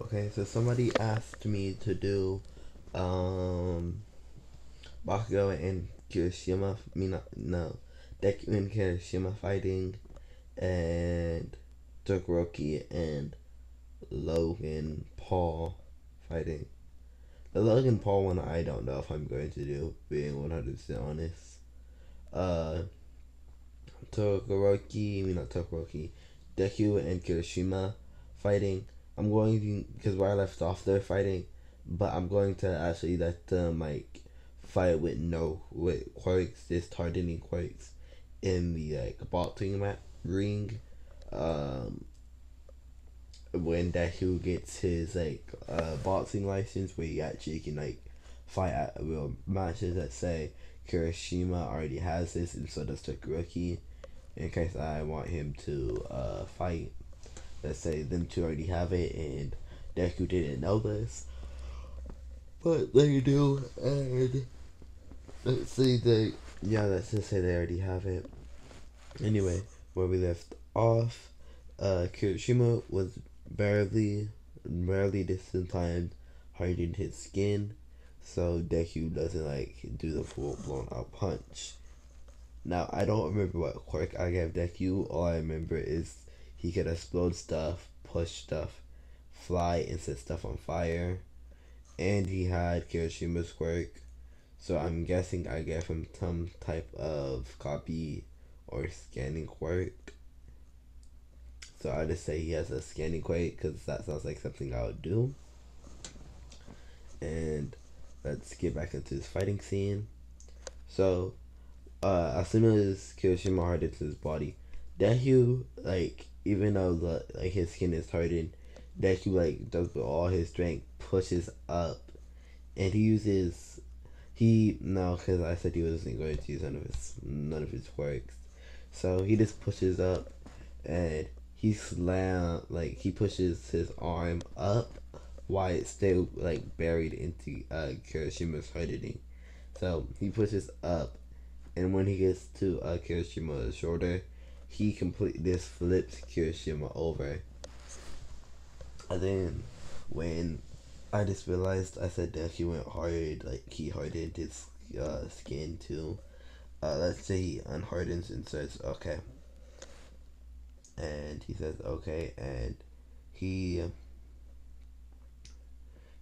Okay, so somebody asked me to do um Bakugo and Kirishima. No, Deku and Kirishima fighting, and Todoroki and Logan Paul fighting. The Logan Paul one I don't know if I'm going to do, being 100% honest. Uh, not Todoroki, Deku and Kirishima fighting. I'm going to, because where I left off they're fighting, but I'm going to actually let them like fight with quirks, just hardening quirks in the like boxing ring. Um, when Deku gets his like boxing license, where he actually can like fight at real matches. That say Kirishima already has this, and so does Todoroki. In case I want him to fight, let's say them two already have it, and Deku didn't know this, but they do, and let's say let's just say they already have it. Anyway, where we left off, Kirishima was barely this time hardened his skin, so Deku doesn't like do the full blown out punch. Now I don't remember what quirk I gave Deku. All I remember is he could explode stuff, push stuff, fly, and set stuff on fire, and he had Kirishima's quirk. So I'm guessing I gave him some type of copy or scanning quirk. So I just say he has a scanning quirk because that sounds like something I would do. And let's get back into this fighting scene. So as soon as Kirishima hardens his body, Deku, like, even though his skin is hardened, Deku like does with all his strength, pushes up, and he uses he no, because I said he wasn't going to use none of his quirks, so he just pushes up, and he pushes his arm up while it's still like buried into Kirishima's hardening. So he pushes up, and when he gets to Kirishima's shoulder, he completely just flips Kirishima over. And then when I just realized I said that he went hard, like he hardened his skin too. Let's say he unhardens and says okay, and he says okay, and he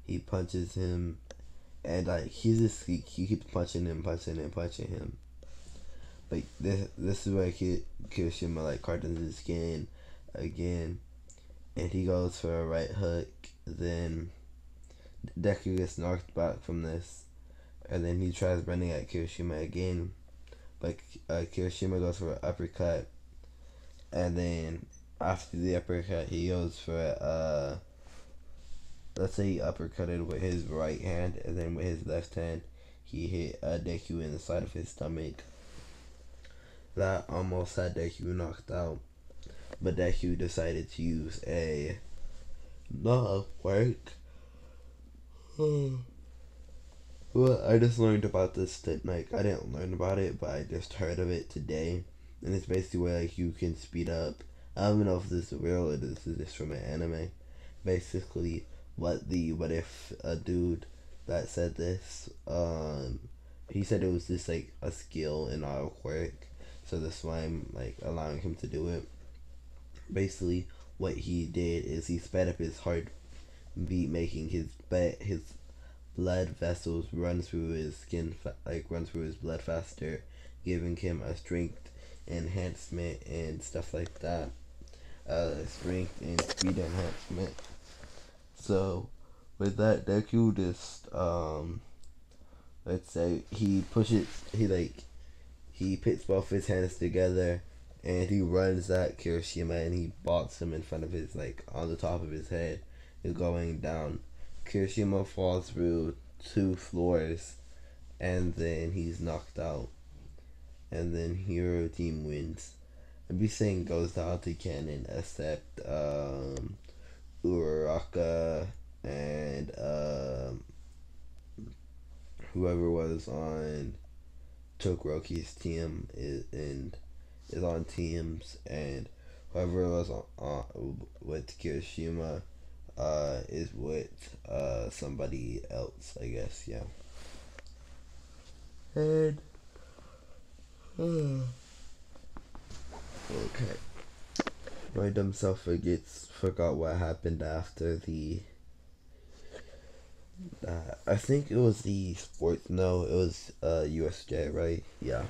he punches him, and like he keeps punching him. Like this is where Kirishima like hardens his skin again, and he goes for a right hook. Then Deku gets knocked back from this, and then he tries running at Kirishima again, but Kirishima goes for an uppercut, and then after the uppercut, he goes for let's say he uppercutted with his right hand, and then with his left hand, he hit Deku in the side of his stomach. That almost had Deku knocked out, but Deku decided to use a not quirk. Well, I just learned about this like I didn't learn about it, but I just heard of it today, and it's basically where like you can speed up. I don't know if this is real or this is just from an anime. Basically, what if a dude that said this, he said it was just like a skill in our quirk, so that's why I'm like allowing him to do it. Basically, what he did is he sped up his heartbeat, making his blood vessels run through his skin, run through his blood faster, giving him a strength enhancement and stuff like that. Strength and speed enhancement. So with that, Deku just let's say he puts both his hands together, and he runs at Kirishima, and he boxes him in front of his like on the top of his head. He's going down. Kirishima falls through 2 floors, and then he's knocked out. And then Hero Team wins. Everything goes down to canon except Uraraka and whoever was on Todoroki's team is on teams, and whoever was on with Kirishima is with somebody else, I guess. Yeah. And okay. My dumb self forgot what happened after the. I think it was the sports. No, it was USJ, right? Yeah.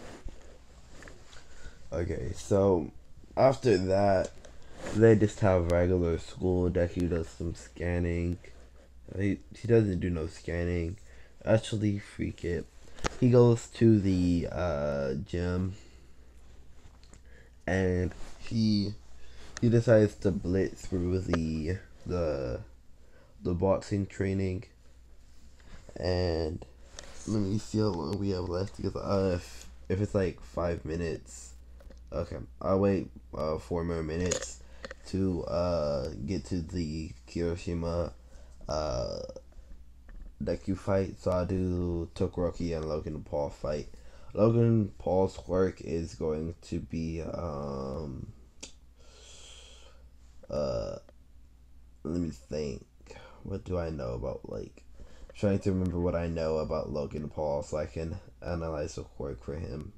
Okay, so after that, they just have regular school. Deku does some scanning. He doesn't do no scanning. Actually, freak it. He goes to the gym and he decides to blitz through the the boxing training. And let me see how long we have left because if it's like 5 minutes, okay, I'll wait 4 more minutes to get to the Kirishima uh Deku fight. So I'll do Tokoroki and Logan Paul fight. Logan Paul's quirk is going to be uh let me think. What do I know about like I'm trying to remember what I know about Logan Paul so I can analyze the quirk for him.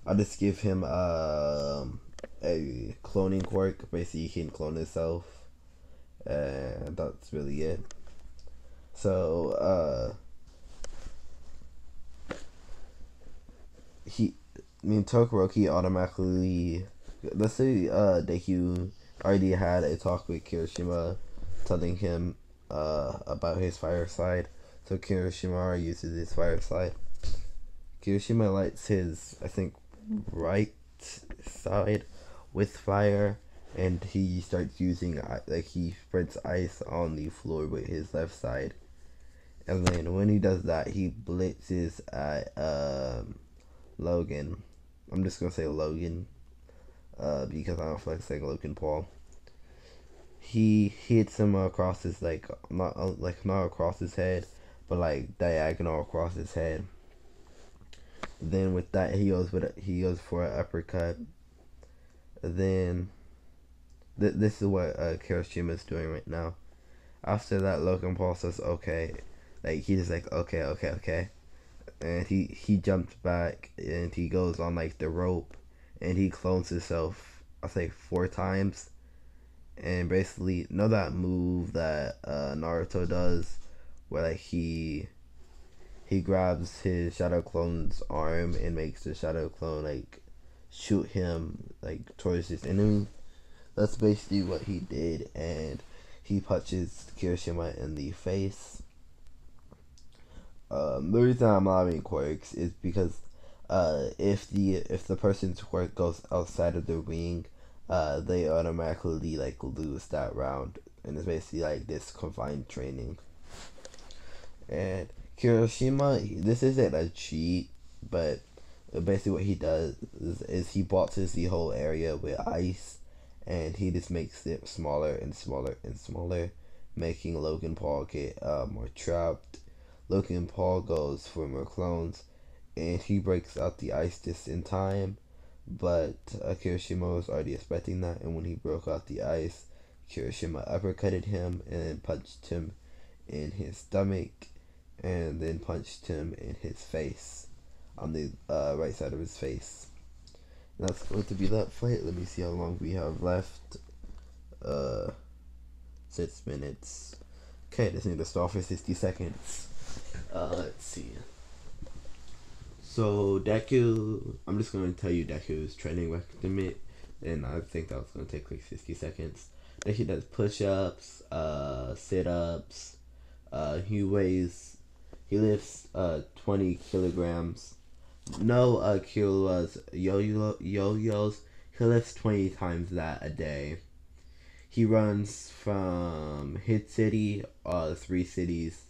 I'll just give him a cloning quirk. Basically, he can clone himself, and that's really it. So Tokoroki automatically. Let's say Deku already had a talk with Kirishima, telling him about his fire side. So Kirishima uses his fire side. Kirishima lights his, I think, right side with fire, and he starts using like he spreads ice on the floor with his left side. And then when he does that, he blitzes at Logan. I'm just gonna say Logan, because I don't feel like saying Logan Paul. He hits him across his not across his head, but like diagonal across his head. Then with that, he goes for an uppercut. Then this is what Kirishima is doing right now. After that, Logan Paul says okay, like he's just like okay, and he jumps back and he goes on like the rope, and he clones himself. I say 4 times, and basically know that move that Naruto does, where like he grabs his shadow clone's arm and makes the shadow clone like shoot him like towards his enemy. That's basically what he did, and he punches Kirishima in the face. The reason I'm allowing quirks is because if the person's quirk goes outside of the ring, they automatically like lose that round, and it's basically like this confined training. And Kirishima, this isn't a cheat, but basically what he does is he boxes the whole area with ice, and he just makes it smaller and smaller and smaller, making Logan Paul get more trapped. Logan Paul goes for more clones, and he breaks out the ice just in time. But Kirishima was already expecting that, and when he broke out the ice, Kirishima uppercutted him and then punched him in his stomach, and then punched him in his face, on the right side of his face. And that's going to be that fight. Let me see how long we have left. 6 minutes. Okay, just need to stall for 60 seconds. Let's see. So Deku, I'm just going to tell you Deku's training regimen, and I think that was going to take like 60 seconds. Deku does push-ups, sit-ups. He lifts 20 kilograms. No kilos yo-yos. He lifts 20 times that a day. He runs from his city, 3 cities.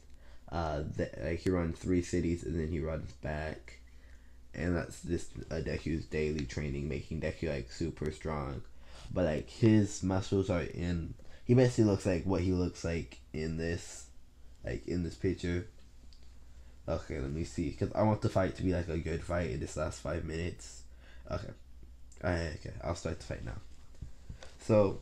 He runs 3 cities and then he runs back, and that's just Deku's daily training, making Deku like super strong. But like his muscles are in. He basically looks like what he looks like in this picture. Okay, let me see, because I want the fight to be like a good fight in this last 5 minutes. Okay, okay, I'll start the fight now. So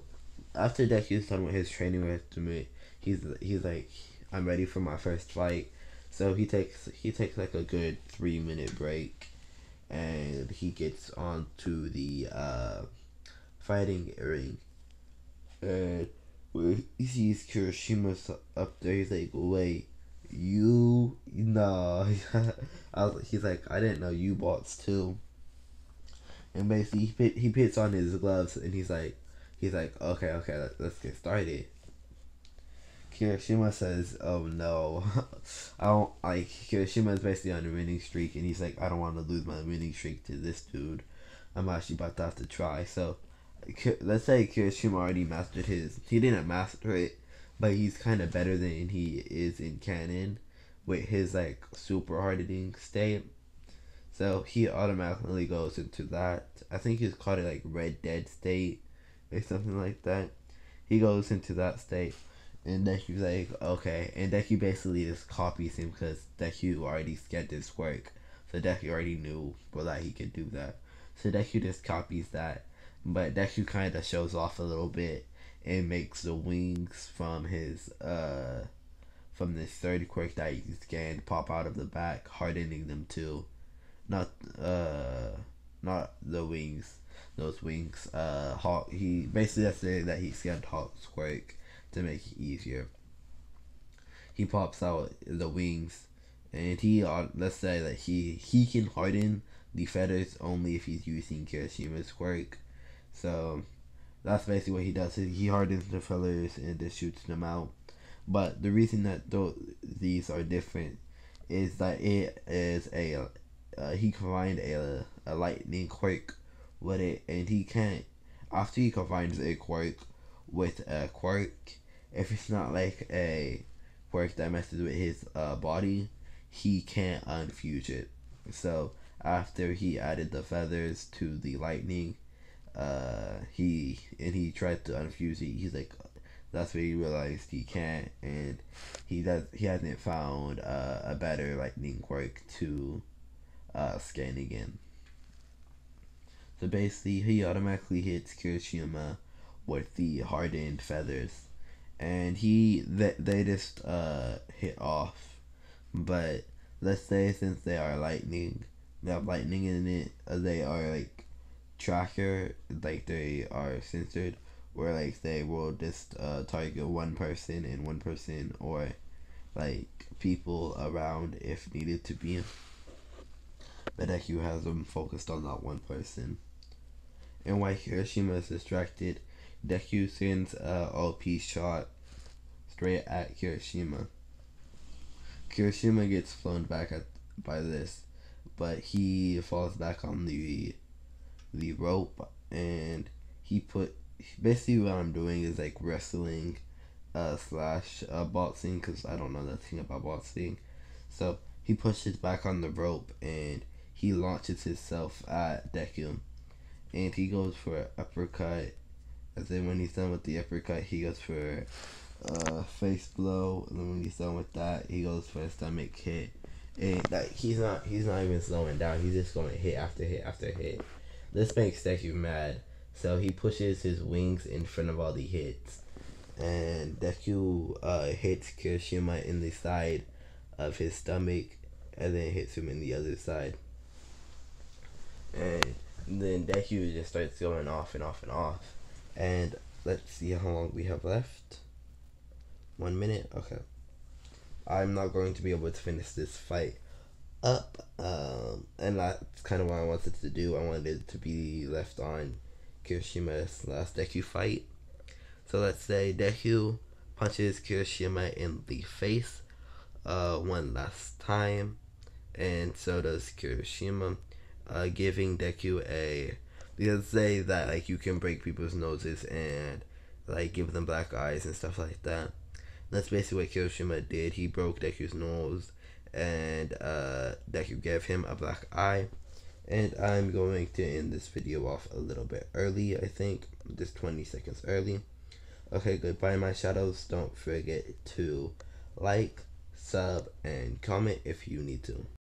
after Deku's done with his training regimen, he's like, I'm ready for my first fight. So he takes like a good 3 minute break, and he gets onto the fighting ring, and when he sees Kirishima up there, he's like, wait, you no. He's like, I didn't know you bots too. And basically he puts on his gloves, and he's like, okay, let's get started. Kirishima says, oh no. I don't like, Kirishima's basically on a winning streak, and he's like, I don't want to lose my winning streak to this dude. I'm actually about to have to try. So let's say Kirishima already mastered his. He didn't master it, but he's kind of better than he is in canon with his like super hardening state. So he automatically goes into that. I think he's called it like Red Dead state or something like that. He goes into that state, and Deku's like, okay. And Deku basically just copies him because Deku already sketched his work. So Deku already knew that he could do that. So Deku just copies that. But Deku kind of shows off a little bit and makes the wings from his from this third quirk that he scanned pop out of the back, hardening them too. Not not the wings. Those wings. Hawk. He basically that's that he scanned Hawk's quirk to make it easier. He pops out the wings, and he let's say that he can harden the feathers only if he's using Kirishima's quirk. So that's basically what he does. He hardens the feathers and just shoots them out. But the reason that these are different is that it is he combined a lightning quirk with it, and he can't, after he combines a quirk with a quirk, if it's not like a quirk that messes with his body, he can't unfuse it. So after he added the feathers to the lightning, he tried to unfuse it. He's like, that's when he realized he can't, and he hasn't found a better lightning quirk to scan again. So basically, he automatically hits Kirishima with the hardened feathers, and they just hit off. But let's say since they are lightning, they have lightning in it. They are like tracker, like they are censored, where like they will just target one person and one person, or like people around if needed to be. But Deku has them focused on that one person. And while Kirishima is distracted, Deku sends a OP shot straight at Kirishima. Kirishima gets flown back by this, but he falls back on the rope, and basically what I'm doing is like wrestling slash boxing, because I don't know nothing about boxing. So he pushes back on the rope, and he launches himself at Deku, and he goes for an uppercut. And then when he's done with the uppercut, he goes for face blow, and then when he's done with that, he goes for a stomach hit. And like he's not even slowing down. He's just going hit after hit after hit. This makes Deku mad, so he pushes his wings in front of all the hits, and Deku hits Kirishima in the side of his stomach, and then hits him in the other side. And then Deku just starts going off and off and off. And let's see how long we have left. 1 minute? Okay. I'm not going to be able to finish this fight up. And that's kind of what I wanted to do. I wanted it to be left on Kirishima's last Deku fight. So let's say Deku punches Kirishima in the face one last time. And so does Kirishima. Giving Deku let's say that like you can break people's noses and like give them black eyes and stuff like that. That's basically what Kirishima did. He broke Deku's nose, and Deku gave him a black eye. And I'm going to end this video off a little bit early, I think, just 20 seconds early. Okay, goodbye my shadows. Don't forget to like, sub, and comment if you need to.